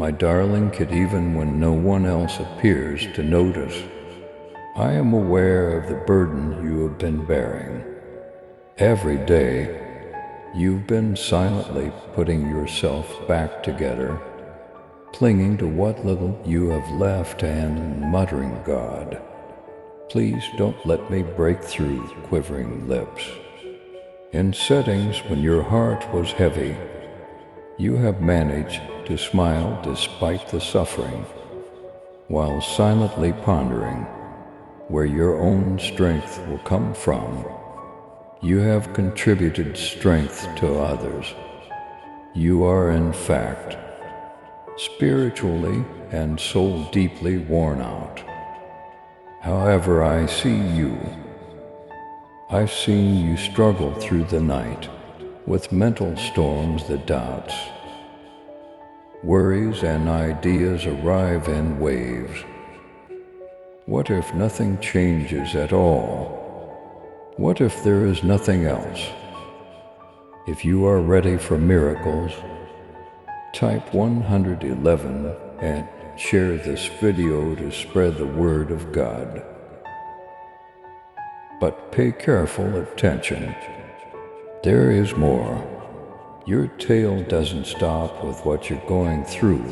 my darling kid, even when no one else appears to notice. I am aware of the burden you have been bearing. Every day, you've been silently putting yourself back together, clinging to what little you have left and muttering, "God, please don't let me break through," quivering lips. In settings when your heart was heavy, you have managed to smile despite the suffering, while silently pondering where your own strength will come from. You have contributed strength to others. You are, in fact, spiritually and soul deeply worn out. However, I see you. I've seen you struggle through the night with mental storms that doubts. Worries and ideas arrive in waves. What if nothing changes at all? What if there is nothing else? If you are ready for miracles, type 111 and share this video to spread the word of God. But pay careful attention. There is more. Your tale doesn't stop with what you're going through.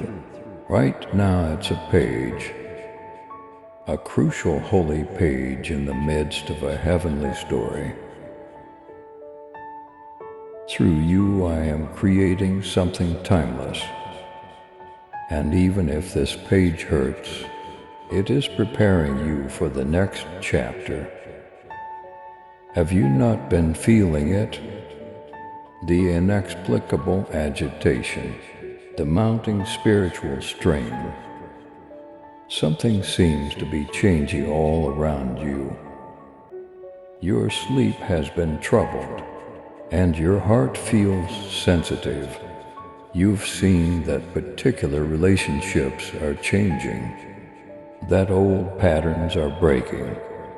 Right now it's a page. A crucial holy page in the midst of a heavenly story. Through you I am creating something timeless. And even if this page hurts, it is preparing you for the next chapter. Have you not been feeling it? The inexplicable agitation, the mounting spiritual strain. Something seems to be changing all around you. Your sleep has been troubled, and your heart feels sensitive. You've seen that particular relationships are changing, that old patterns are breaking,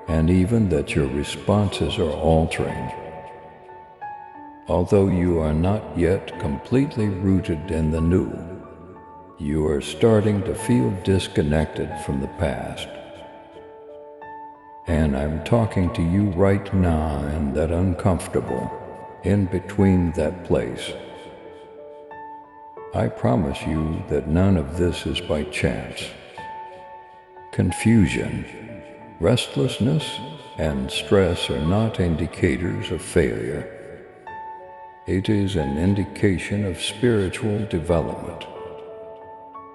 and even that your responses are altering. Although you are not yet completely rooted in the new, you are starting to feel disconnected from the past. And I'm talking to you right now in that uncomfortable, in between that place. I promise you that none of this is by chance. Confusion, restlessness, and stress are not indicators of failure. It is an indication of spiritual development.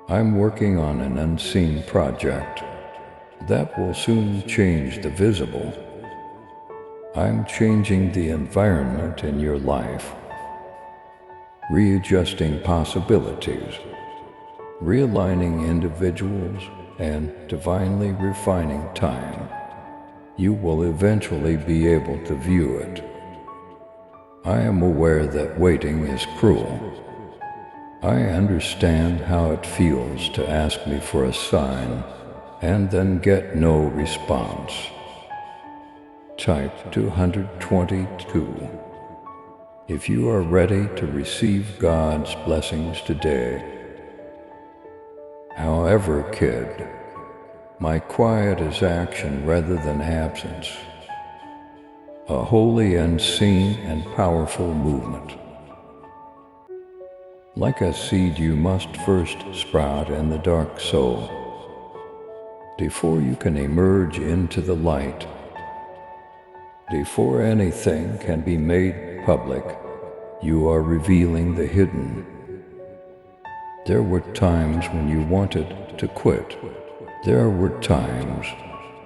I'm working on an unseen project that will soon change the visible. I'm changing the environment in your life, readjusting possibilities, realigning individuals, and divinely refining time. You will eventually be able to view it. I am aware that waiting is cruel. I understand how it feels to ask me for a sign and then get no response. Type 222 if you are ready to receive God's blessings today. However, kid, my quiet is action rather than absence. A holy, unseen, and powerful movement. Like a seed, you must first sprout in the dark soul. Before you can emerge into the light, before anything can be made public, you are revealing the hidden. There were times when you wanted to quit. There were times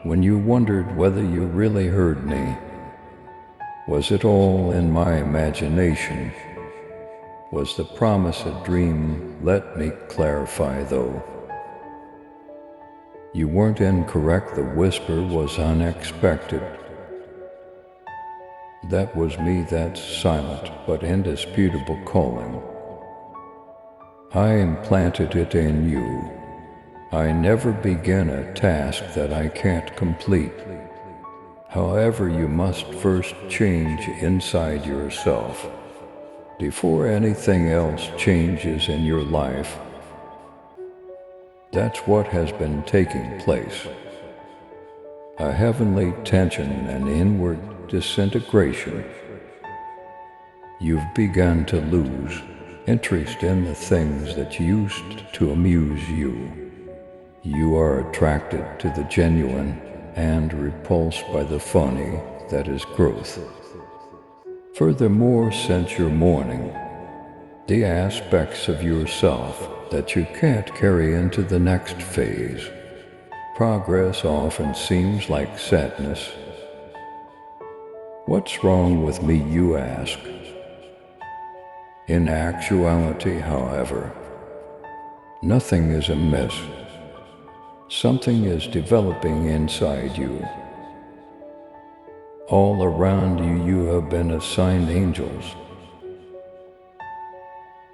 when you wondered whether you really heard me. Was it all in my imagination? Was the promise a dream? Let me clarify, though. You weren't incorrect. The whisper was unexpected. That was me, that silent but indisputable calling. I implanted it in you. I never begin a task that I can't complete. However, you must first change inside yourself. Before anything else changes in your life, That's what has been taking place. A heavenly tension and inward disintegration. You've begun to lose interest in the things that used to amuse you. You are attracted to the genuine and repulsed by the phony that is growth. Furthermore, since you're mourning the aspects of yourself that you can't carry into the next phase, progress often seems like sadness. What's wrong with me, you ask? In actuality, however, nothing is amiss. Something is developing inside you. All around you, you have been assigned angels.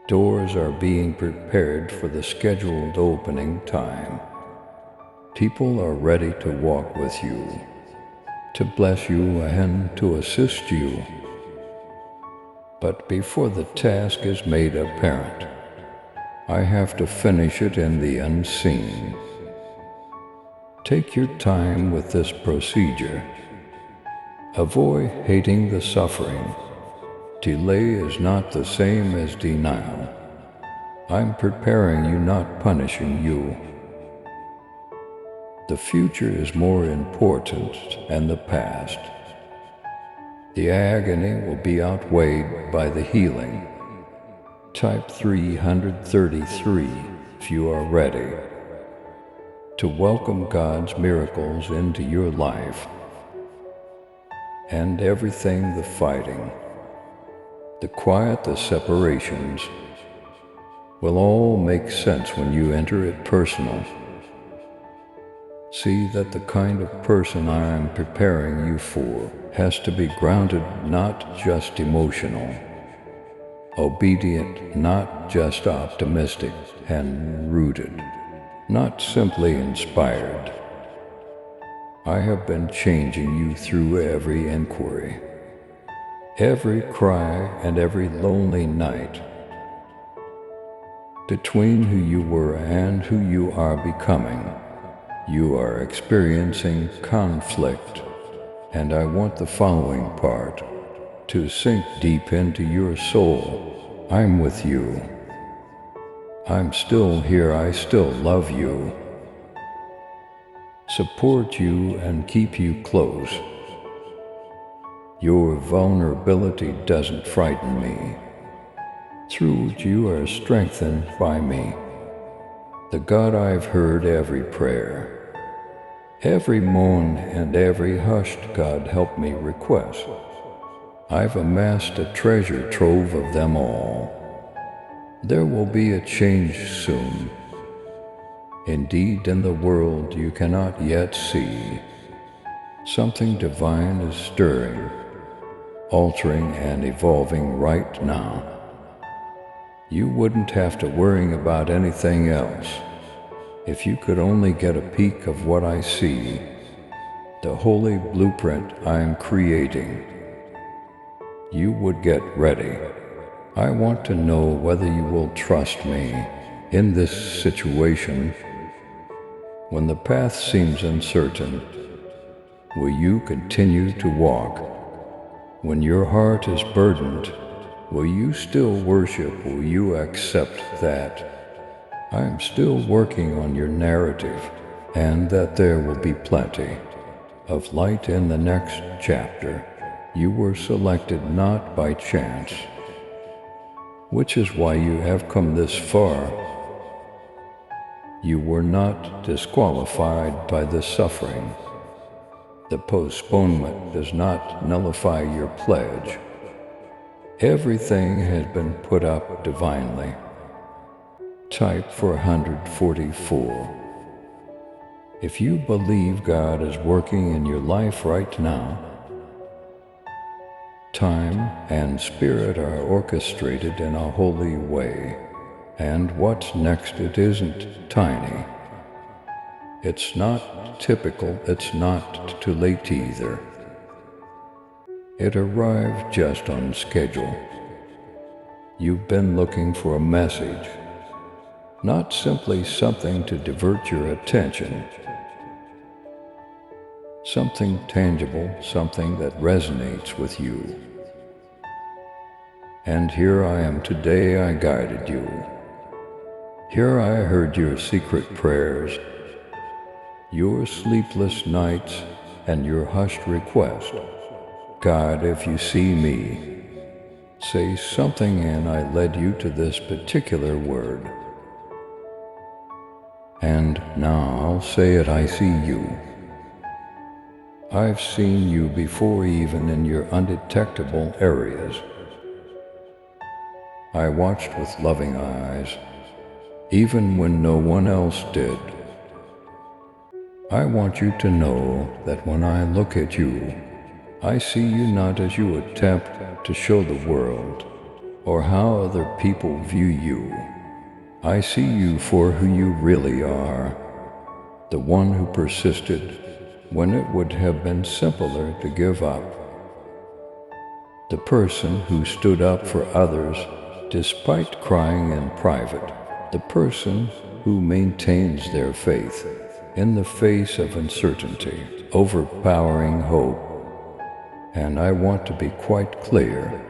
Doors are being prepared for the scheduled opening time. People are ready to walk with you, to bless you and to assist you. But before the task is made apparent, I have to finish it in the unseen. Take your time with this procedure. Avoid hating the suffering. Delay is not the same as denial. I'm preparing you, not punishing you. The future is more important than the past. The agony will be outweighed by the healing. Type 333 if you are ready to welcome God's miracles into your life. And everything, the fighting, the quiet, the separations, will all make sense when you enter it personal. See that the kind of person I am preparing you for has to be grounded, not just emotional, obedient, not just optimistic, and rooted, not simply inspired. I have been changing you through every inquiry, every cry, and every lonely night. Between who you were and who you are becoming, you are experiencing conflict, and I want the following part to sink deep into your soul. I'm with you. I'm still here. I still love you, support you, and keep you close. Your vulnerability doesn't frighten me. Through it, you are strengthened by me. The God I've heard every prayer, every moan, and every hushed God help me request. I've amassed a treasure trove of them all. There will be a change soon. Indeed, in the world you cannot yet see, something divine is stirring, altering and evolving right now. You wouldn't have to worry about anything else if you could only get a peek of what I see, the holy blueprint I am creating. You would get ready. I want to know whether you will trust me in this situation. When the path seems uncertain, will you continue to walk? When your heart is burdened, will you still worship? Will you accept that I am still working on your narrative and that there will be plenty of light in the next chapter? You were selected not by chance, which is why you have come this far. You were not disqualified by the suffering. The postponement does not nullify your pledge. Everything has been put up divinely. Type 444. If you believe God is working in your life right now, time and spirit are orchestrated in a holy way, and what's next, it isn't tiny. It's not typical, it's not too late either. It arrived just on schedule. You've been looking for a message. not simply something to divert your attention, something tangible, something that resonates with you. And here I am today, I guided you. Here I heard your secret prayers, your sleepless nights, and your hushed request. God, if you see me, say something, and I led you to this particular word. And now I'll say it, I see you. I've seen you before, even in your undetectable areas. I watched with loving eyes, even when no one else did. I want you to know that when I look at you, I see you not as you attempt to show the world, or how other people view you. I see you for who you really are, the one who persisted when it would have been simpler to give up, the person who stood up for others despite crying in private, the person who maintains their faith in the face of uncertainty, overpowering hope. And I want to be quite clear,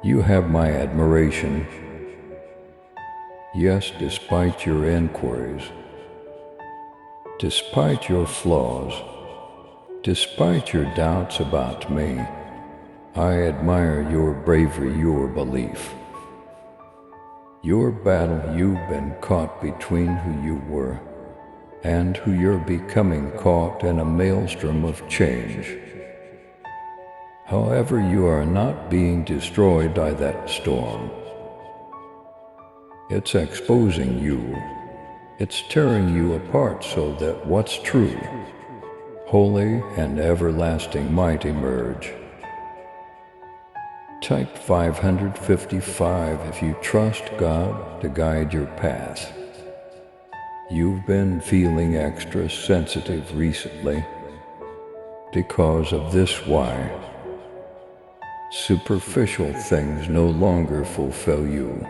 you have my admiration. Yes, despite your inquiries, despite your flaws, despite your doubts about me, I admire your bravery, your belief. Your battle, you've been caught between who you were and who you're becoming, caught in a maelstrom of change. However, you are not being destroyed by that storm. It's exposing you. It's tearing you apart so that what's true, holy and everlasting might emerge. Type 555 if you trust God to guide your path. You've been feeling extra sensitive recently because of this. Why? Superficial things no longer fulfill you.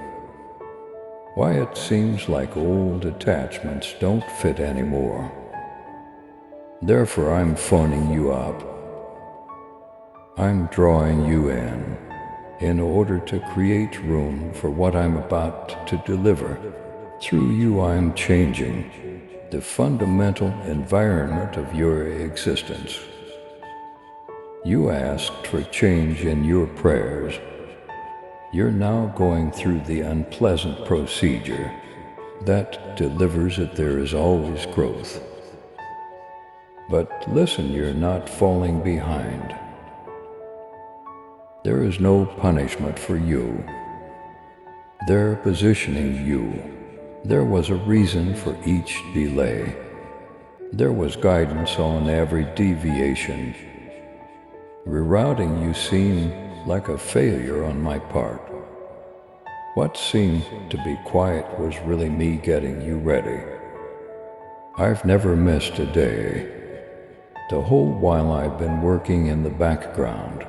Why it seems like old attachments don't fit anymore. Therefore, I'm phoning you up. I'm drawing you in order to create room for what I'm about to deliver. Through you, I'm changing the fundamental environment of your existence. You asked for change in your prayers. You're now going through the unpleasant procedure that delivers that there is always growth. But listen, you're not falling behind. There is no punishment for you. They're positioning you. There was a reason for each delay. There was guidance on every deviation. Rerouting you seemed like a failure on my part. What seemed to be quiet was really me getting you ready. I've never missed a day, the whole while I've been working in the background,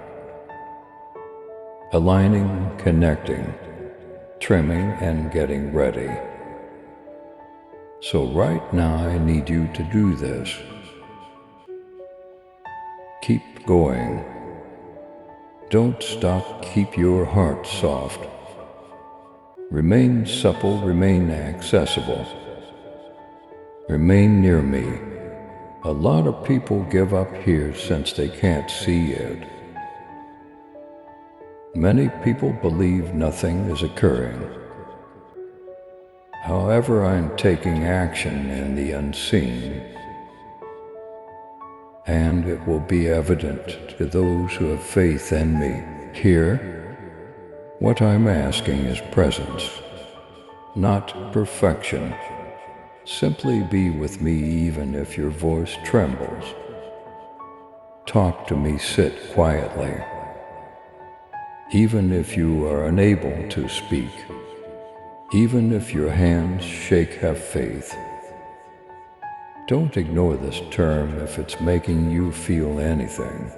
aligning, connecting, trimming, and getting ready. So right now I need you to do this. Keep going. Don't stop. Keep your heart soft. Remain supple, remain accessible. Remain near me. A lot of people give up here since they can't see it. Many people believe nothing is occurring. However, I'm taking action in the unseen, and it will be evident to those who have faith in me. Here, what I'm asking is presence, not perfection. Simply be with me even if your voice trembles. Talk to me, sit quietly. Even if you are unable to speak, even if your hands shake, have faith. Don't ignore this term if it's making you feel anything.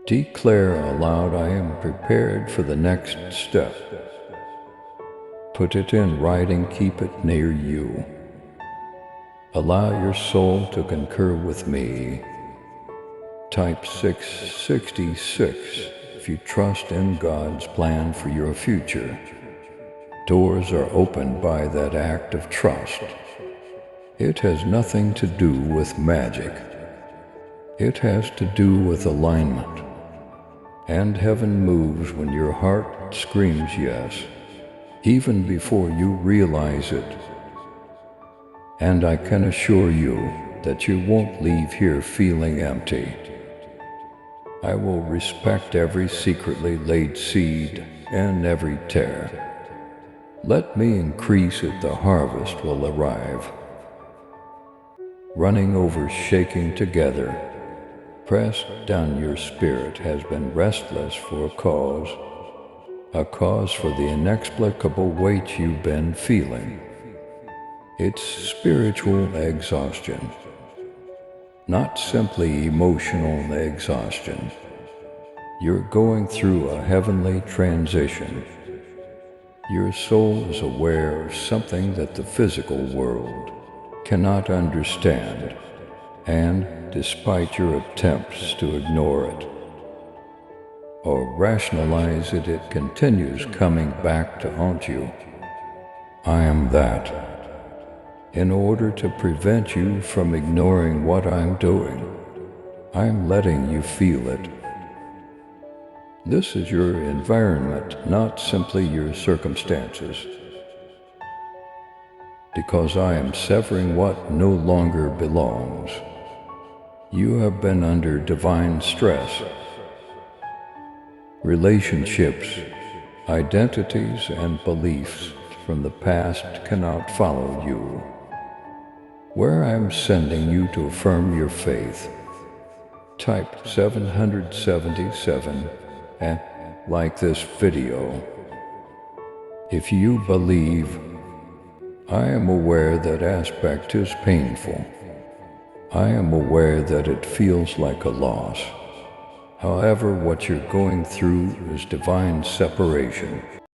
Declare aloud, I am prepared for the next step. Put it in writing, keep it near you. Allow your soul to concur with me. Type 666 if you trust in God's plan for your future. Doors are opened by that act of trust. It has nothing to do with magic. It has to do with alignment. And heaven moves when your heart screams yes, even before you realize it. And I can assure you that you won't leave here feeling empty. I will respect every secretly laid seed and every tear. Let me increase it, the harvest will arrive. Running over, shaking together, pressed down your spirit has been restless for a cause for the inexplicable weight you've been feeling. It's spiritual exhaustion, not simply emotional exhaustion. You're going through a heavenly transition. Your soul is aware of something that the physical world cannot understand, and despite your attempts to ignore it or rationalize it, it continues coming back to haunt you. I am that. In order to prevent you from ignoring what I'm doing, I'm letting you feel it. This is your environment, not simply your circumstances. Because I am severing what no longer belongs. You have been under divine stress. Relationships, identities, and beliefs from the past cannot follow you. Where I'm sending you to affirm your faith, type 777 and like this video. If you believe, I am aware that aspect is painful. I am aware that it feels like a loss. However, what you're going through is divine separation.